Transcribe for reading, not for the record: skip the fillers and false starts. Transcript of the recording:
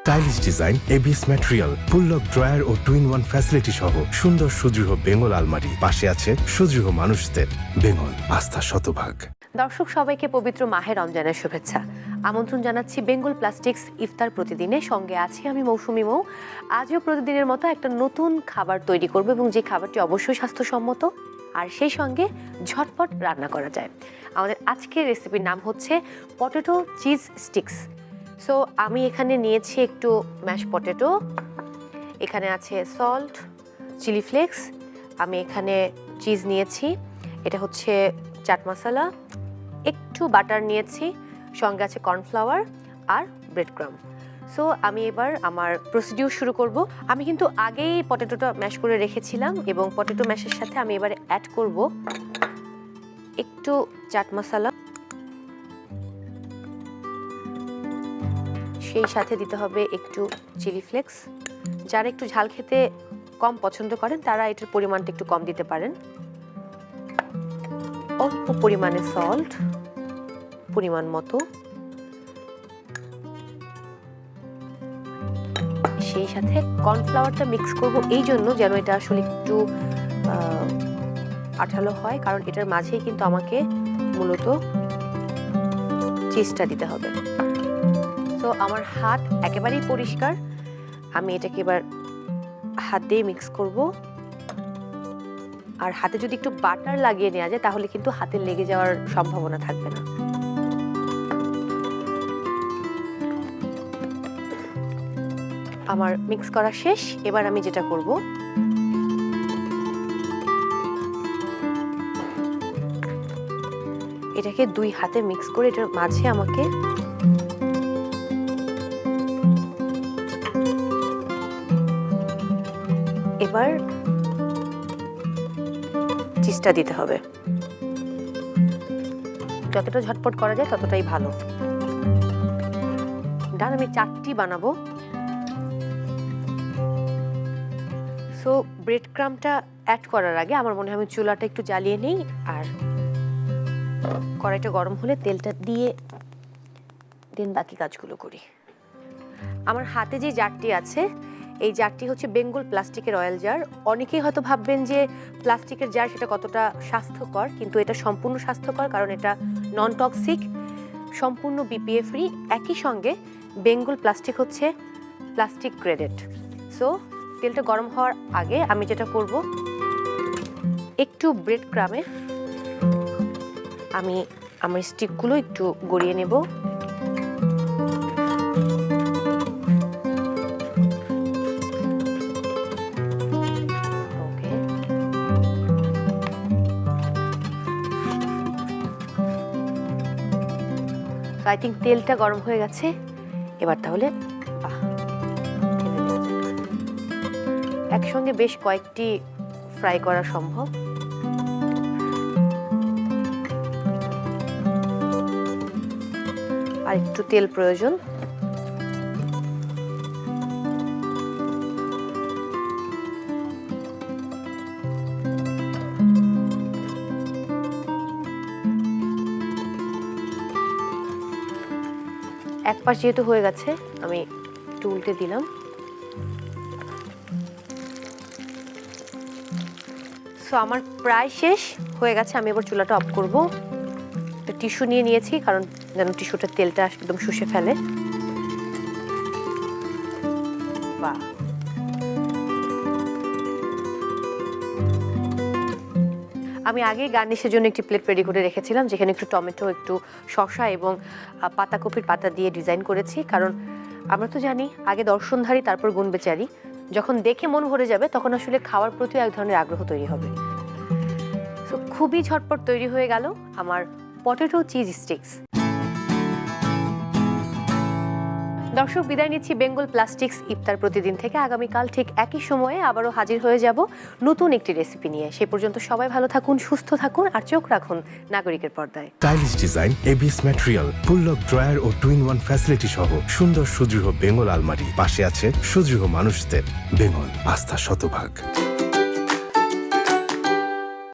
Stylish design, ABS material, full lock drawer ও two in one facility সহ সুন্দর সুদৃঢ় বেঙ্গল আলমারি। পাশে আছে সুদৃঢ় মানুষদের। বেঙ্গল, আস্থা শতভাগ। দর্শক সবাইকে পবিত্র মাহে রমজানের শুভেচ্ছা। আমন্ত্রণ জানাচ্ছি বেঙ্গল প্লাস্টিক্স ইফতার প্রতিদিনে। সঙ্গে আছি আমি মৌসুমী মৌ। আজও প্রতিদিনের মতো একটা নতুন খাবার তৈরি করব এবং যে খাবারটি অবশ্যই স্বাস্থ্যসম্মত আর সেই সঙ্গে ঝটপট রান্না করা যায়। আমাদের আজকের রেসিপির নাম হচ্ছে পটেটো চিজ স্টিক্স। সো আমি এখানে নিয়েছি একটু ম্যাশ পটেটো, এখানে আছে সল্ট, চিলি ফ্লেক্স, আমি এখানে চিজ নিয়েছি, এটা হচ্ছে চাট মশলা, একটু বাটার নিয়েছি, সঙ্গে আছে কর্নফ্লাওয়ার আর ব্রেড ক্রাম। সো আমি এবার আমার প্রসিডিউর শুরু করব। আমি কিন্তু আগেই পটেটোটা ম্যাশ করে রেখেছিলাম এবং পটেটো ম্যাশের সাথে আমি এবারে অ্যাড করব একটু চাট মশলা, সেই সাথে দিতে হবে একটু চিলি ফ্লেক্স। যারা একটু ঝাল খেতে কম পছন্দ করেন তারা এটার পরিমাণটা একটু কম দিতে পারেন। অল্প পরিমাণে সল্ট, পরিমাণ মতো, সেই সাথে কর্নফ্লাওয়ারটা মিক্স করব এই জন্য যেন এটা আসলে একটু আঠালো হয়, কারণ এটার মাঝেই কিন্তু আমাকে মূলত চিজটা দিতে হবে। তো আমার হাত একেবারেই পরিষ্কার, আমি এটাকে এবার হাত দিয়ে মিক্স করব। আর হাতে যদি একটু বাটার লাগিয়ে নেওয়া যায় তাহলে কিন্তু হাতে লেগে যাওয়ার সম্ভাবনা থাকবে না। আমার মিক্স করা শেষ। এবার আমি যেটা করব, এটাকে দুই হাতে মিক্স করে এটার মাঝে আমাকে এবার চিজটা দিতে হবে। যতটা ঝটপট করা যায় ততটাই ভালো। ডান, আমি 4টি বানাবো। সো ব্রেড ক্রামটা অ্যাড করার আগে আমার মনে হয় আমি চুলাটা একটু জ্বালিয়ে নিই, আর কড়াইটা গরম হলে তেলটা দিয়ে দেন বাকি কাজগুলো করি। আমার হাতে যে জারটি আছে এই জারটি হচ্ছে বেঙ্গল প্লাস্টিকের অয়েল জার। অনেকেই হয়তো ভাববেন যে প্লাস্টিকের জার সেটা কতটা স্বাস্থ্যকর, কিন্তু এটা সম্পূর্ণ স্বাস্থ্যকর, কারণ এটা নন টক্সিক, সম্পূর্ণ বিপিএ ফ্রি। একই সঙ্গে বেঙ্গল প্লাস্টিক হচ্ছে প্লাস্টিক গ্রেডেড। সো তেলটা গরম হওয়ার আগে আমি যেটা করব, একটু ব্রেড ক্রামে আমি আমার স্টিকগুলো একটু গড়িয়ে নেব। আই থিঙ্ক তেলটা গরম হয়ে গেছে। এবার তাহলে একসঙ্গে বেশ কয়েকটি ফ্রাই করা সম্ভব। আর একটু তেল প্রয়োজন। এক পাশ যেহেতু হয়ে গেছে আমি একটু উল্টে দিলাম। সো আমার প্রায় শেষ হয়ে গেছে। আমি এবার চুলাটা অফ করব। একটা টিস্যু নিয়ে নিয়েছি, কারণ যেন টিস্যুটার তেলটা একদম শুষে ফেলে। বাহ, আমি আগে গার্নিশের জন্য একটি প্লেট রেডি করে রেখেছিলাম, যেখানে একটু টমেটো, একটু শসা এবং পাতাকপির পাতা দিয়ে ডিজাইন করেছি। কারণ আমরা তো জানি আগে দর্শনধারী তারপর গুণবেচারী। যখন দেখে মন ভরে যাবে তখন আসলে খাওয়ার প্রতি এক ধরনের আগ্রহ তৈরি হবে। সো খুবই ঝটপট তৈরি হয়ে গেল আমার পটেটো চিজ স্টিক্স। দর্শক, বিদায় নিচ্ছি বেঙ্গল প্লাস্টিক্স ইফতার প্রতিদিন থেকে। আগামীকাল ঠিক একই সময়ে আবারও হাজির হয়ে যাব নতুন একটি রেসিপি নিয়ে। সে পর্যন্ত সবাই ভালো থাকুন, সুস্থ থাকুন আর চোখ রাখুন নাগরিকের পর্দায়। Stylish design, ABS material, full lock drawer ও টু ইন ওয়ান ফ্যাসিলিটি সহ সুন্দর সুদৃঢ় বেঙ্গল আলমারি। পাশে আছে সুদৃঢ় মানুষদের। বেঙ্গল, আস্থা শতভাগ।